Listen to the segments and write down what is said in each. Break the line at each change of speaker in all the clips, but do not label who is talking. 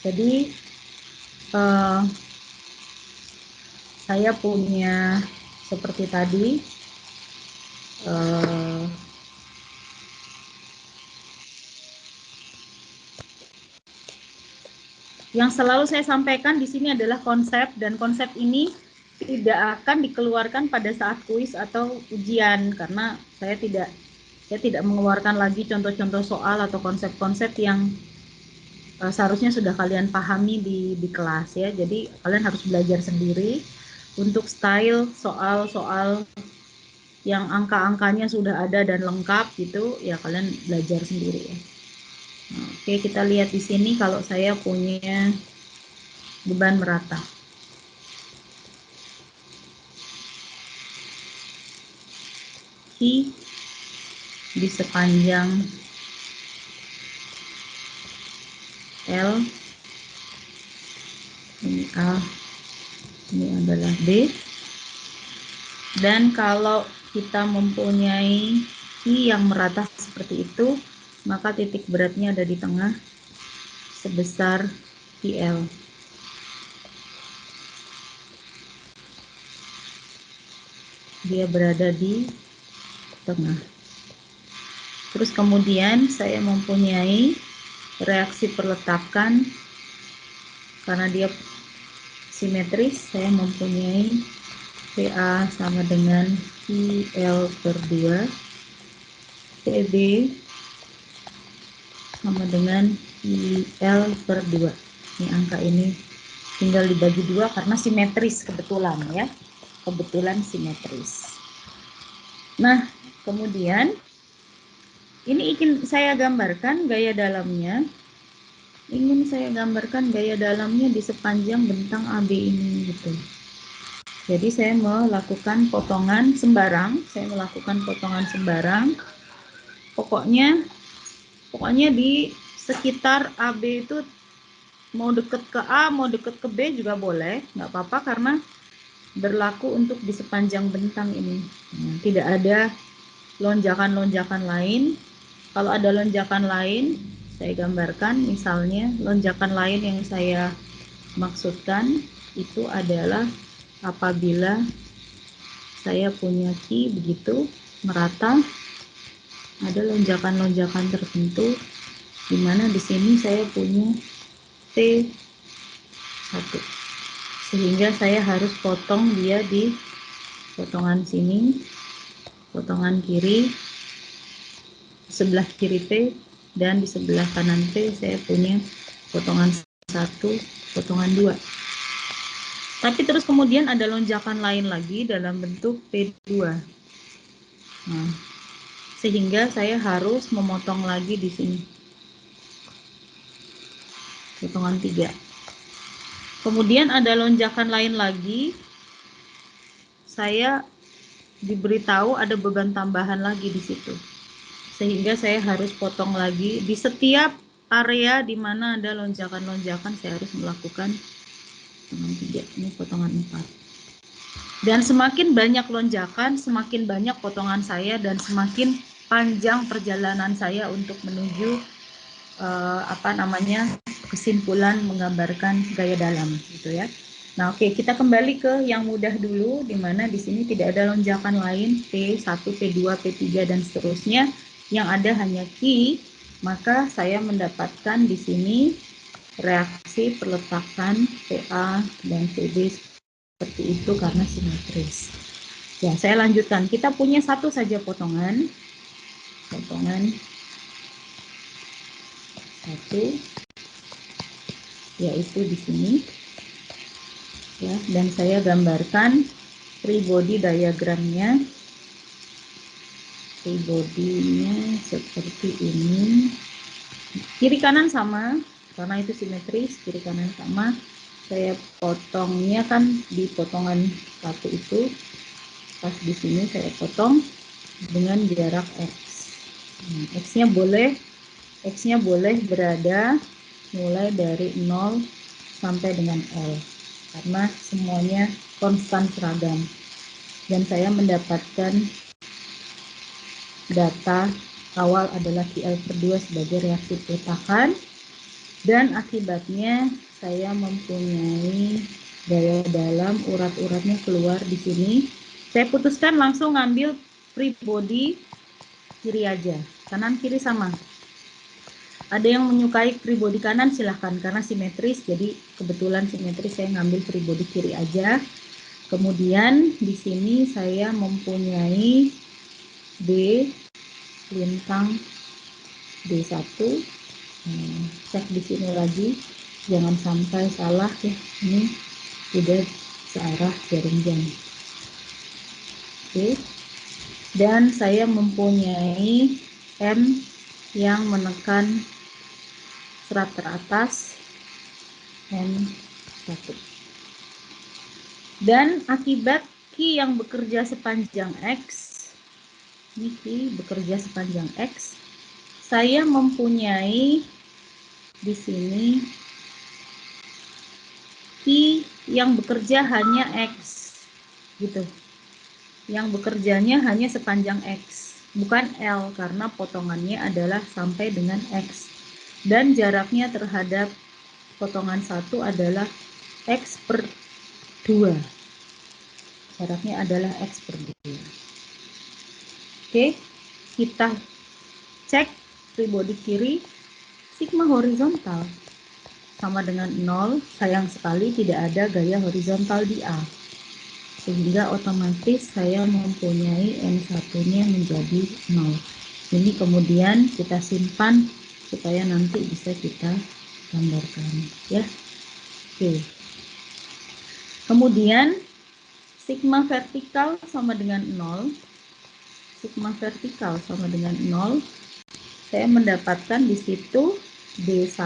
Jadi saya punya seperti tadi yang selalu saya sampaikan di sini adalah konsep, dan konsep ini tidak akan dikeluarkan pada saat kuis atau ujian karena saya tidak mengeluarkan lagi contoh-contoh soal atau konsep-konsep yang seharusnya sudah kalian pahami di kelas ya. Jadi kalian harus belajar sendiri untuk style soal-soal yang angka-angkanya sudah ada dan lengkap gitu ya, kalian belajar sendiri ya. Nah, oke, kita lihat di sini kalau saya punya beban merata. Q di sepanjang L, ini A, ini adalah B, dan kalau kita mempunyai I yang merata seperti itu, maka titik beratnya ada di tengah sebesar PL. Dia berada di tengah. Terus kemudian saya mempunyai reaksi perletakan karena dia simetris, saya mempunyai PA sama dengan PL per 2, PB sama dengan PL per 2. Ini angka ini tinggal dibagi 2 karena simetris kebetulan ya, kebetulan simetris. Nah, kemudian ini ingin saya gambarkan gaya dalamnya. Ingin saya gambarkan gaya dalamnya di sepanjang bentang AB ini gitu. Jadi saya melakukan potongan sembarang, Pokoknya di sekitar AB itu mau deket ke A, mau deket ke B juga boleh, nggak apa-apa karena berlaku untuk di sepanjang bentang ini. Nah, tidak ada lonjakan-lonjakan lain. Kalau ada lonjakan lain, saya gambarkan, misalnya lonjakan lain yang saya maksudkan itu adalah apabila saya punya Q begitu merata, ada lonjakan-lonjakan tertentu di mana di sini saya punya T1, sehingga saya harus potong dia di potongan sini, potongan kiri, sebelah kiri P, dan di sebelah kanan P saya punya potongan 1, potongan 2. Tapi terus kemudian ada lonjakan lain lagi dalam bentuk P2. Nah, sehingga saya harus memotong lagi di sini, potongan 3. Kemudian ada lonjakan lain lagi, saya diberitahu ada beban tambahan lagi di situ. Sehingga saya harus potong lagi di setiap area di mana ada lonjakan-lonjakan, saya harus melakukan potongan 3, ini potongan 4. Dan semakin banyak lonjakan, semakin banyak potongan saya, dan semakin panjang perjalanan saya untuk menuju kesimpulan menggambarkan gaya dalam gitu ya. Nah, oke, kita kembali ke yang mudah dulu, di mana di sini tidak ada lonjakan lain P1, P2, P3 dan seterusnya. Yang ada hanya Q, maka saya mendapatkan di sini reaksi peletakan PA dan PB seperti itu karena simetris. Ya, saya lanjutkan. Kita punya satu saja potongan satu, yaitu di sini. Ya, dan saya gambarkan free body diagramnya. Free body-nya seperti ini. Kiri kanan sama, karena itu simetris, kiri kanan sama. Saya potongnya kan di potongan satu itu, pas di sini saya potong dengan jarak X. Nah, X-nya boleh berada mulai dari 0 sampai dengan L, karena semuanya konstan seragam. Dan saya mendapatkan data awal adalah QL/2 sebagai reaksi peletakan, dan akibatnya saya mempunyai gaya dalam, urat-uratnya keluar di sini. Saya putuskan langsung ngambil free body kiri aja, kanan kiri sama. Ada yang menyukai free body kanan, silahkan, karena simetris, jadi kebetulan simetris, saya ngambil free body kiri aja. Kemudian di sini saya mempunyai D lintang D1. Cek di sini lagi, jangan sampai salah ya, ini tidak searah jarum jam. Oke. Dan saya mempunyai M yang menekan serat teratas M1. Dan akibat Q yang bekerja sepanjang X, ini Q bekerja sepanjang X, saya mempunyai di sini Q yang bekerja hanya X, gitu. Yang bekerjanya hanya sepanjang X, bukan L, karena potongannya adalah sampai dengan X. Dan jaraknya terhadap potongan 1 adalah X/2. Jaraknya adalah X/2. Oke, kita cek free body kiri, sigma horizontal sama dengan 0. Sayang sekali tidak ada gaya horizontal di A, sehingga otomatis saya mempunyai N1-nya menjadi 0. Ini kemudian kita simpan supaya nanti bisa kita gambarkan ya. Oke. Kemudian sigma vertikal sama dengan 0. Sigma vertikal sama dengan 0. Saya mendapatkan di situ D1,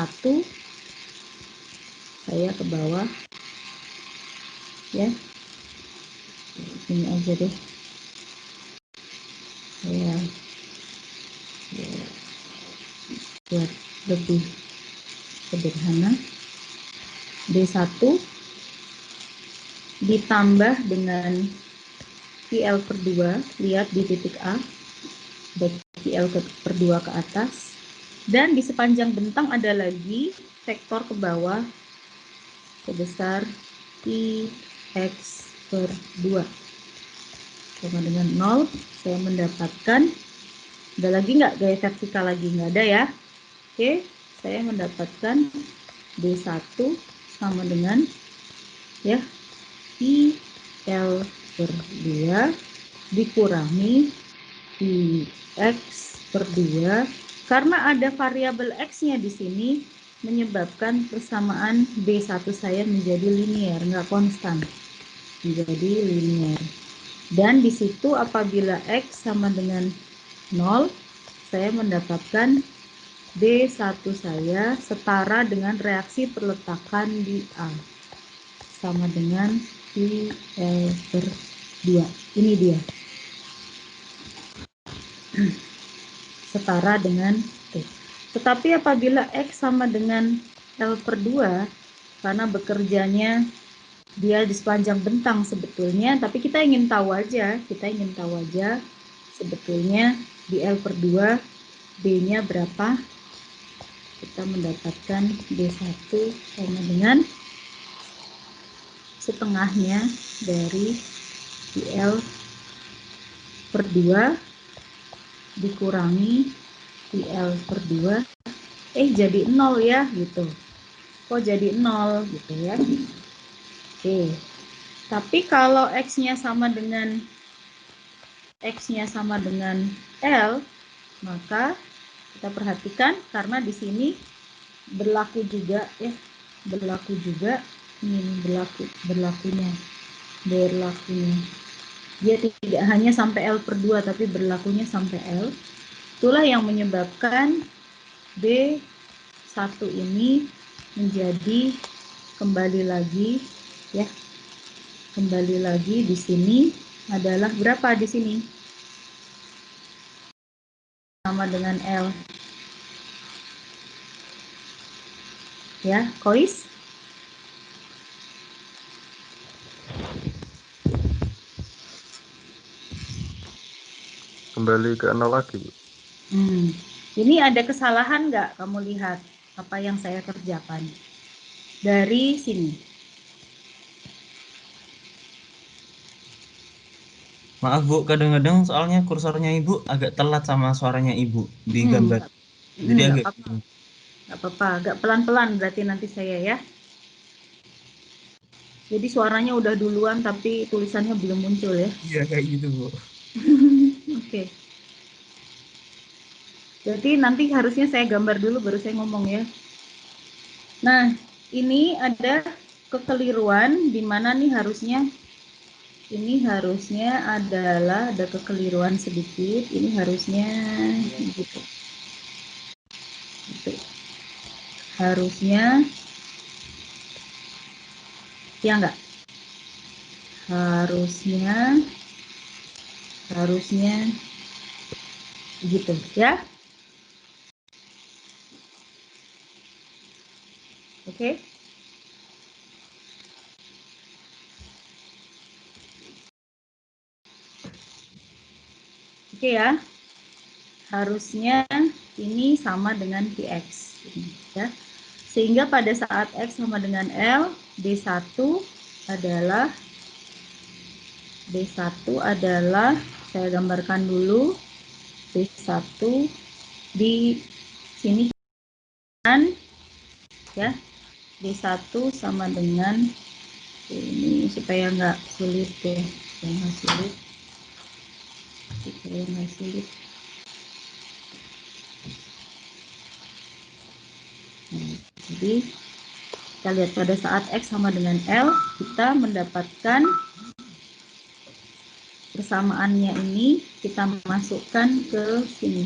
saya ke bawah ya. Ini aja deh. Saya buat lebih sederhana. D1 ditambah dengan QL/2, lihat di titik A, QL/2 ke atas, dan di sepanjang bentang ada lagi vektor ke bawah sebesar IX/2 sama dengan 0. Saya mendapatkan, ada lagi nggak gaya vertikal lagi? Nggak ada ya. Oke, saya mendapatkan D1 sama dengan ya IL/2 dikurangi IX/2, karena ada variabel X-nya di sini, menyebabkan persamaan B1 saya menjadi linier, nggak konstan, menjadi linier. Dan di situ apabila X sama dengan 0, saya mendapatkan B1 saya setara dengan reaksi peletakan di A, sama dengan IL/2. Ini dia. setara dengan T. Tetapi apabila X sama dengan L per 2, karena bekerjanya dia di sepanjang bentang sebetulnya, tapi kita ingin tahu aja sebetulnya di L per 2 B-nya berapa. Kita mendapatkan B1 sama dengan setengahnya dari DL per 2 dikurangi DL per 2, jadi 0 ya gitu. Kok jadi 0 gitu ya. Oke. Tapi kalau X-nya sama dengan L, maka kita perhatikan karena di sini berlaku juga ya, ini berlakunya. Dia tidak hanya sampai L per 2 tapi berlakunya sampai L. Itulah yang menyebabkan B1 ini menjadi kembali lagi di sini adalah berapa di sini? Sama dengan L. Ya, Kois?
Kembali ke 0 lagi, Bu.
Ini ada kesalahan nggak kamu lihat apa yang saya kerjakan? Dari sini.
Maaf Bu, kadang-kadang soalnya kursornya Ibu agak telat sama suaranya Ibu di gambar. Jadi
Nggak
agak
apa-apa. Nggak apa-apa, agak pelan-pelan berarti nanti saya ya. Jadi suaranya udah duluan tapi tulisannya belum muncul ya.
iya kayak gitu Bu.
Oke. Berarti nanti harusnya saya gambar dulu baru saya ngomong ya. Nah, ini ada kekeliruan di mana nih harusnya adalah ada kekeliruan sedikit. Ini harusnya gitu. Harusnya ya enggak? Harusnya gitu ya. Oke. Oke ya. Harusnya ini sama dengan Px ya. Sehingga pada saat X sama dengan L, B1 adalah saya gambarkan dulu. B1 di sini kan ya. B1 sama dengan ini supaya nggak sulit ya. Jadi kita lihat pada saat X sama dengan L, kita mendapatkan persamaannya ini, kita masukkan ke sini.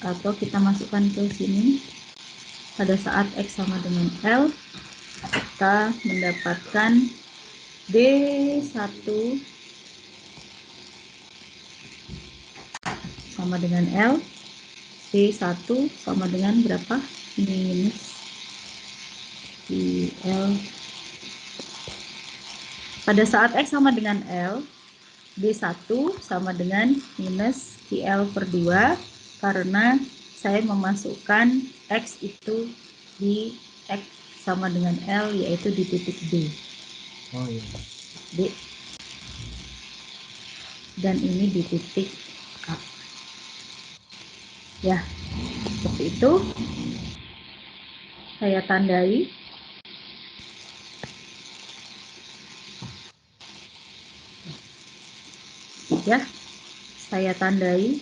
Atau kita masukkan ke sini. Pada saat X sama dengan L, kita mendapatkan B1 sama dengan L, B1 sama dengan berapa? Minus L. Pada saat X sama dengan L, B1 sama dengan minus L per 2, karena saya memasukkan X itu di X sama dengan L, yaitu di titik D.
Oh iya.
D. Dan ini di titik A. Ya, seperti itu. Saya tandai. Ya, saya tandai.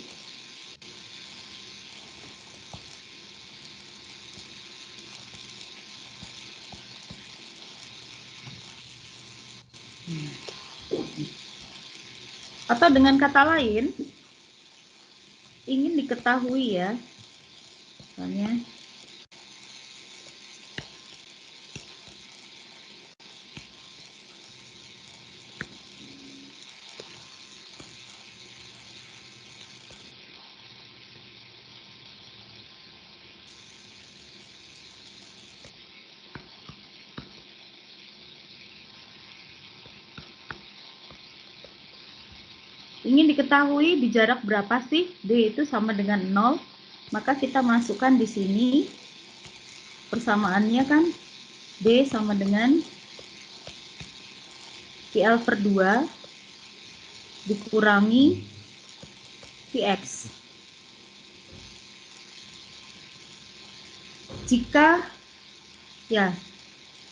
Atau dengan kata lain, ingin diketahui ya, misalnya ingin diketahui di jarak berapa sih D itu sama dengan 0, maka kita masukkan di sini persamaannya kan D sama dengan QL per 2 dikurangi Qx. Jika ya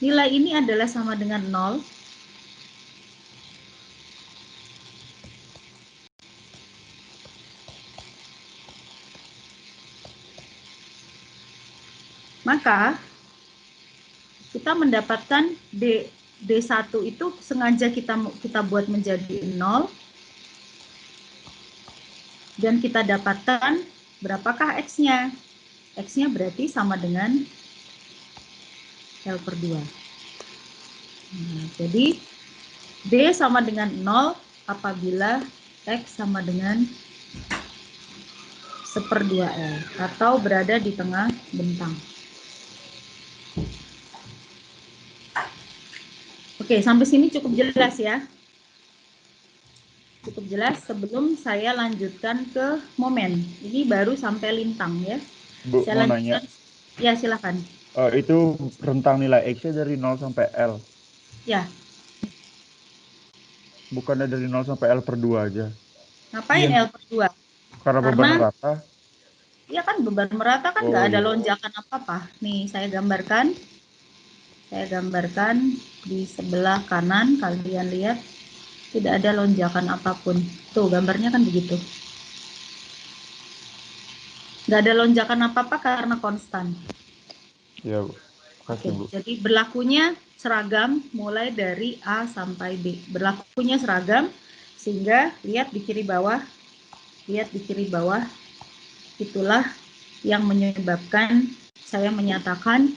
nilai ini adalah sama dengan 0, maka kita mendapatkan D1 itu sengaja kita buat menjadi 0, dan kita dapatkan berapakah X-nya. X-nya berarti sama dengan L per 2. Nah, jadi D sama dengan 0 apabila X sama dengan 1/2L atau berada di tengah bentang. Oke, sampai sini cukup jelas ya. Cukup jelas. Sebelum saya lanjutkan ke momen. Ini baru sampai lintang ya.
Bu,
Saya
mau
lanjutkan.
nanya.
Ya, silakan.
Itu rentang nilai X-nya dari 0 sampai L.
Ya.
Bukannya dari 0 sampai L per 2 aja.
Ngapain
Iya.
L per 2?
Karena beban rata.
Iya kan beban merata kan nggak ada lonjakan apa-apa. Nih saya gambarkan. Saya gambarkan di sebelah kanan, kalian lihat tidak ada lonjakan apapun. Tuh gambarnya kan begitu. Nggak ada lonjakan apa-apa karena konstan.
Ya, Bu. Makasih, Bu.
Jadi berlakunya seragam mulai dari A sampai B. Berlakunya seragam sehingga lihat di kiri bawah. Lihat di kiri bawah. Itulah yang menyebabkan saya menyatakan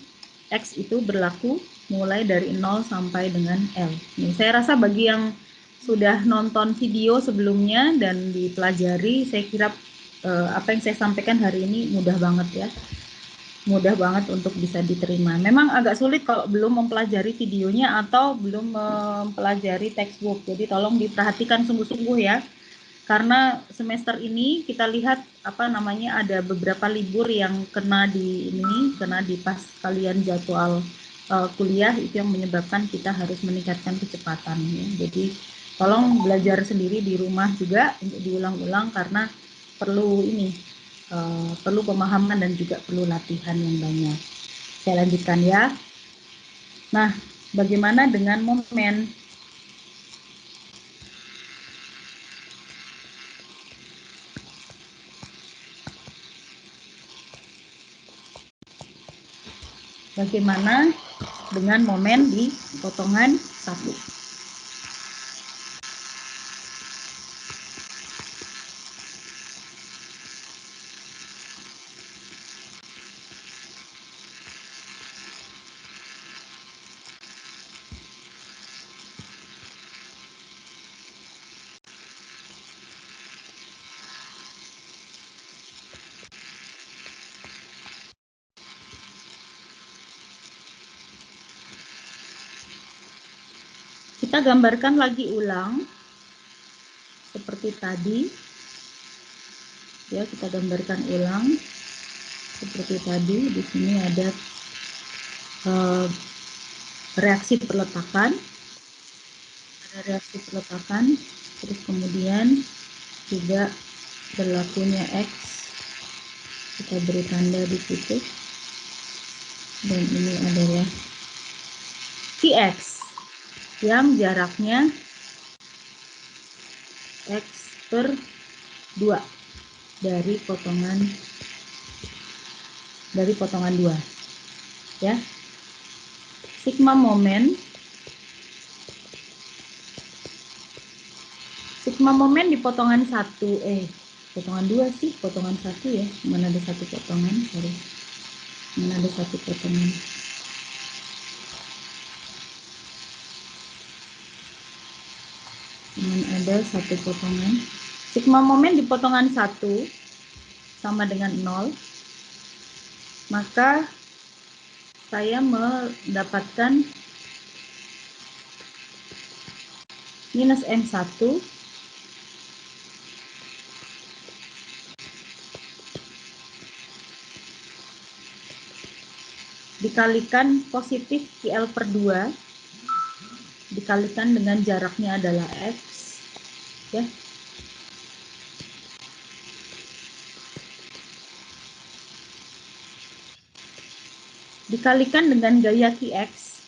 X itu berlaku mulai dari 0 sampai dengan L. Nih, saya rasa bagi yang sudah nonton video sebelumnya dan dipelajari, saya kira apa yang saya sampaikan hari ini mudah banget ya. Mudah banget untuk bisa diterima. Memang agak sulit kalau belum mempelajari videonya atau belum mempelajari textbook. Jadi tolong diperhatikan sungguh-sungguh ya. Karena semester ini kita lihat ada beberapa libur yang kena di pas kalian jadwal kuliah, itu yang menyebabkan kita harus meningkatkan kecepatan ya. Jadi tolong belajar sendiri di rumah juga untuk diulang-ulang karena perlu pemahaman dan juga perlu latihan yang banyak. Saya lanjutkan ya. Nah, bagaimana dengan momen? Bagaimana dengan momen di potongan 1? Kita gambarkan lagi ulang seperti tadi. Ya, kita gambarkan ulang seperti tadi. Di sini ada reaksi peletakan. Ada reaksi peletakan, terus kemudian juga berlakunya X. Kita beri tanda di situ. Dan ini adalah Qx yang jaraknya X per 2 dari potongan 2 ya. Sigma momen di potongan 1 potongan 2 sih, potongan 1 ya. Mana ada satu potongan, sorry. Mana ada satu potongan. Ada satu potongan. Sigma momen di potongan 1 sama dengan 0, maka saya mendapatkan minus M1 dikalikan positif QL per 2 dikalikan dengan jaraknya adalah X, ya. Dikalikan dengan gaya QX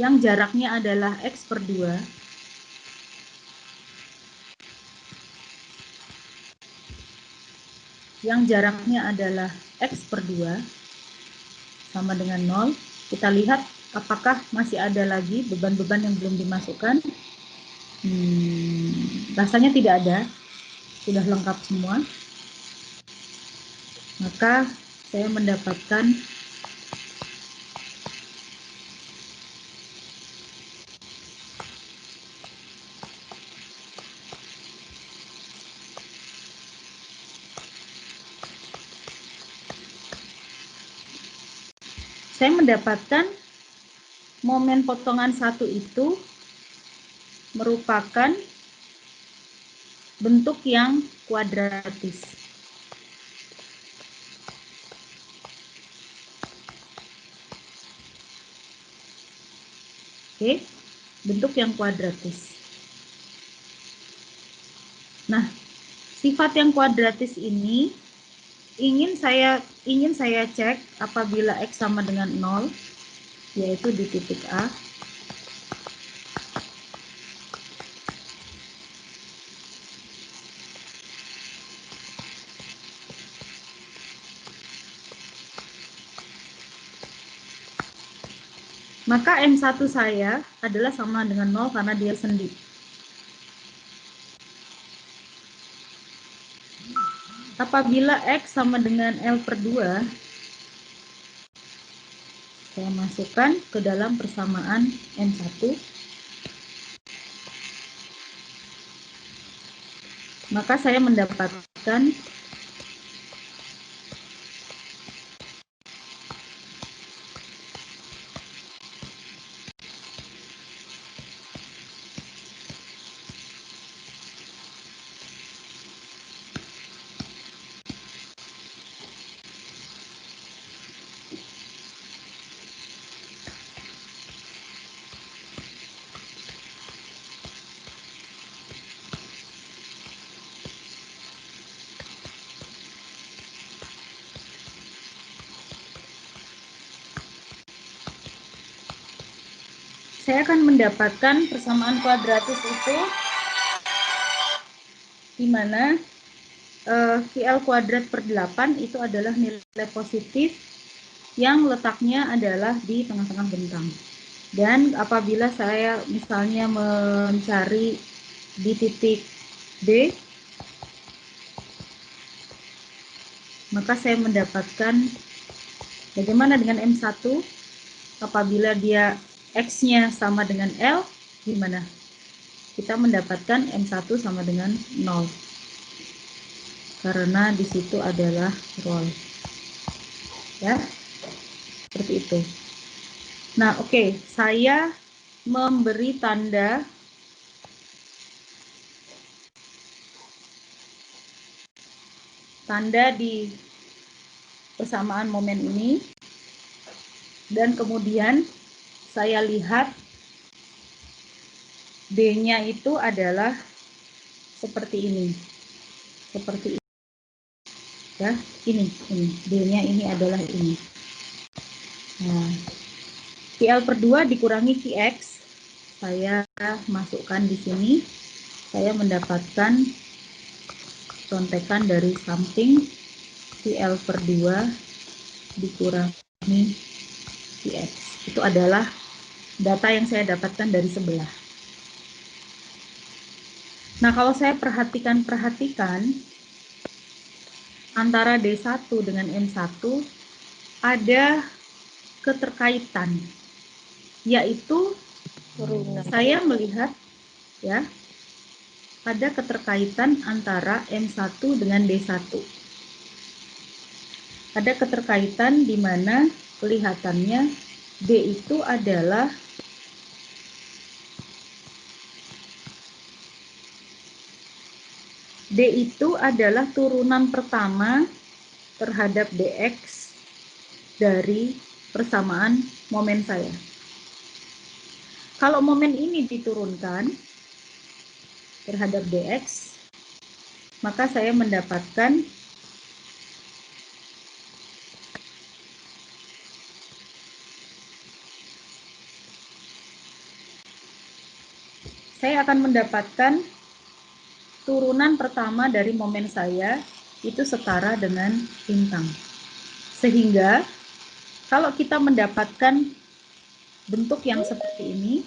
yang jaraknya adalah X per 2 yang jaraknya adalah X per 2 sama dengan 0. Kita lihat apakah masih ada lagi beban-beban yang belum dimasukkan. Rasanya tidak ada, sudah lengkap semua. Maka saya mendapatkan momen potongan 1 itu merupakan bentuk yang kuadratis. Oke, bentuk yang kuadratis. Nah, sifat yang kuadratis ini ingin saya cek apabila X sama dengan 0, yaitu di titik A. Maka M1 saya adalah sama dengan 0 karena dia sendi. Apabila X sama dengan L per 2, saya masukkan ke dalam persamaan M1. Maka saya mendapatkan persamaan kuadratis itu di mana QL kuadrat per 8 itu adalah nilai positif yang letaknya adalah di tengah-tengah bentang. Dan apabila saya misalnya mencari di titik B, maka saya mendapatkan bagaimana dengan M1 apabila dia X-nya sama dengan L, gimana? Kita mendapatkan M1 sama dengan 0. Karena di situ adalah roll. Ya, seperti itu. Nah, oke, saya memberi tanda di persamaan momen ini, dan kemudian saya lihat D-nya itu adalah seperti ini. Seperti ini. Ya, ini. D-nya ini adalah ini. Nah, QL per 2 dikurangi QX. Saya masukkan di sini. Saya mendapatkan contekan dari samping QL per 2 dikurangi QX. Itu adalah data yang saya dapatkan dari sebelah. Nah, kalau saya perhatikan antara D1 dengan M1 ada keterkaitan, yaitu saya melihat ya ada keterkaitan antara M1 dengan D1. Ada keterkaitan di mana kelihatannya D itu adalah D itu adalah turunan pertama terhadap dx dari persamaan momen saya. Kalau momen ini diturunkan terhadap dx, maka saya mendapatkan turunan pertama dari momen saya itu setara dengan bintang. Sehingga kalau kita mendapatkan bentuk yang seperti ini,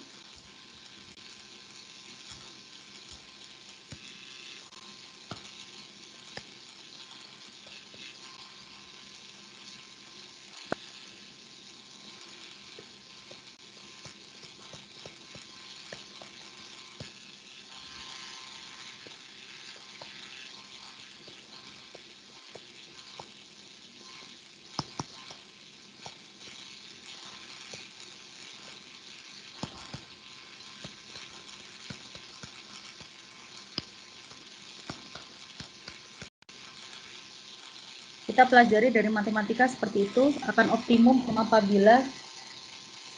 kita pelajari dari matematika seperti itu akan optimum apabila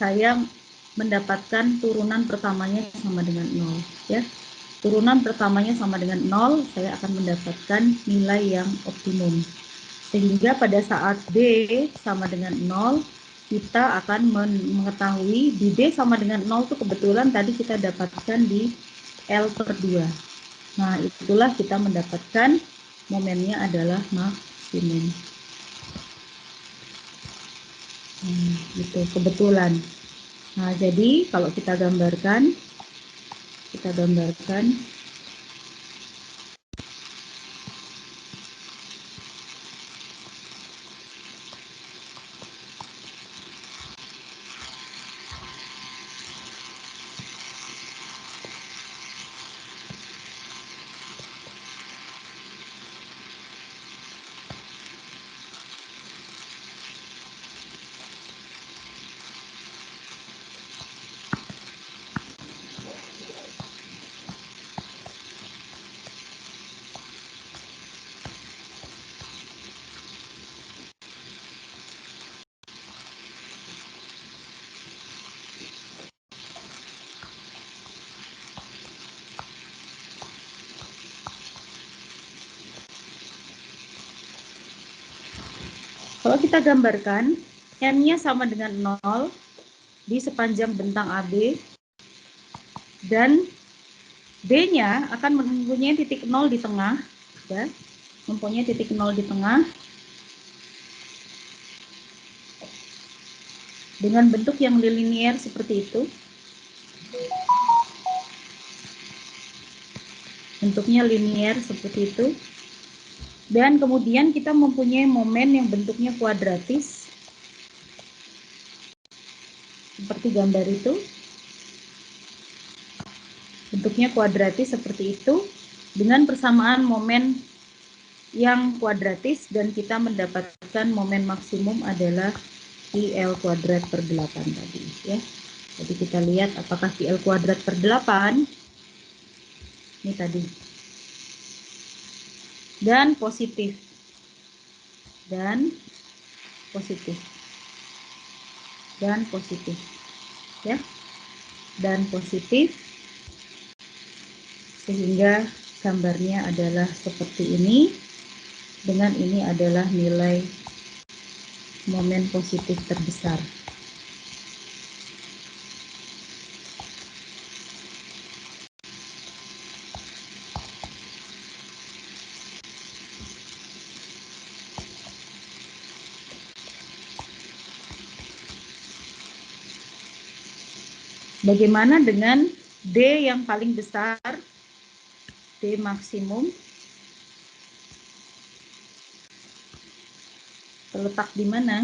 saya mendapatkan turunan pertamanya sama dengan 0, ya. Turunan pertamanya sama dengan 0, saya akan mendapatkan nilai yang optimum. Sehingga pada saat D sama dengan 0, kita akan mengetahui di D sama dengan 0 itu kebetulan tadi kita dapatkan di L/2. Nah, itulah kita mendapatkan momennya adalah maksimum. Gitu, kebetulan. Nah, jadi kalau kita gambarkan, kalau kita gambarkan, M-nya sama dengan 0 di sepanjang bentang AB, dan D-nya akan mempunyai titik 0 di tengah, ya, mempunyai titik 0 di tengah, dengan bentuk yang linier seperti itu. Bentuknya linier seperti itu. Dan kemudian kita mempunyai momen yang bentuknya kuadratis, seperti gambar itu. Bentuknya kuadratis seperti itu, dengan persamaan momen yang kuadratis, dan kita mendapatkan momen maksimum adalah IL²/8 tadi, ya. Jadi kita lihat apakah IL²/8 ini tadi, dan positif, ya, dan positif, sehingga gambarnya adalah seperti ini. Dengan ini adalah nilai momen positif terbesar. Bagaimana dengan D yang paling besar, D maksimum, terletak di mana?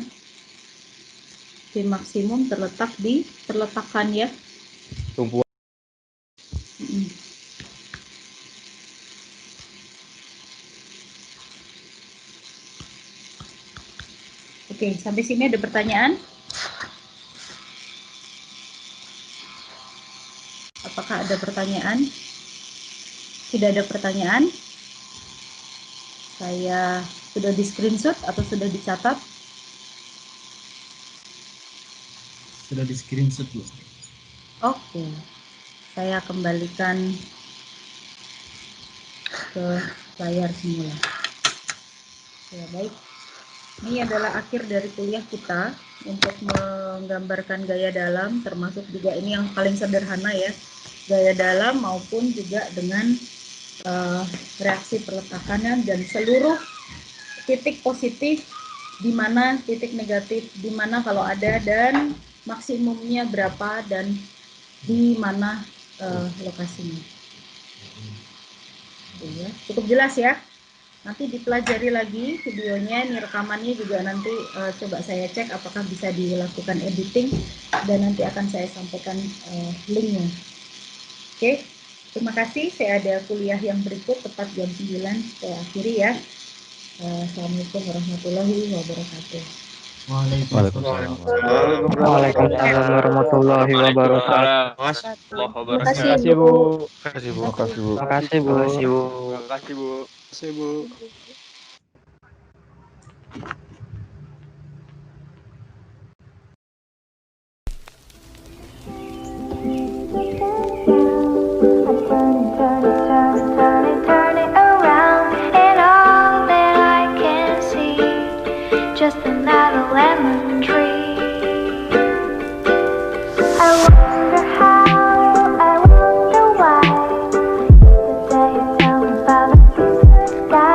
D maksimum terletak di perletakan, ya.
Tumpuan.
Oke, sampai sini ada pertanyaan? Apakah ada pertanyaan? Tidak ada pertanyaan? Saya sudah di screenshot atau sudah dicatat?
Sudah di screenshot, Bu.
Oke, saya kembalikan ke layar semula. Ya, baik. Ini adalah akhir dari kuliah kita untuk menggambarkan gaya dalam, termasuk juga ini yang paling sederhana ya, gaya dalam maupun juga dengan reaksi peletakan dan seluruh titik positif, di mana titik negatif, di mana kalau ada, dan maksimumnya berapa, dan di mana lokasinya. Ya, cukup jelas ya. Nanti dipelajari lagi videonya, ini rekamannya juga nanti coba saya cek apakah bisa dilakukan editing, dan nanti akan saya sampaikan linknya. Oke, terima kasih. Saya ada kuliah yang berikut tepat jam 9, saya akhiri ya. Assalamualaikum warahmatullahi wabarakatuh.
Waalaikumsalam.
Waalaikumsalam warahmatullahi wabarakatuh.
Mas,
Terima kasih,
Terima kasih,
Bu.
Bu.
Terima kasih, Bu.
Terima kasih, Bu.
Terima kasih, Bu.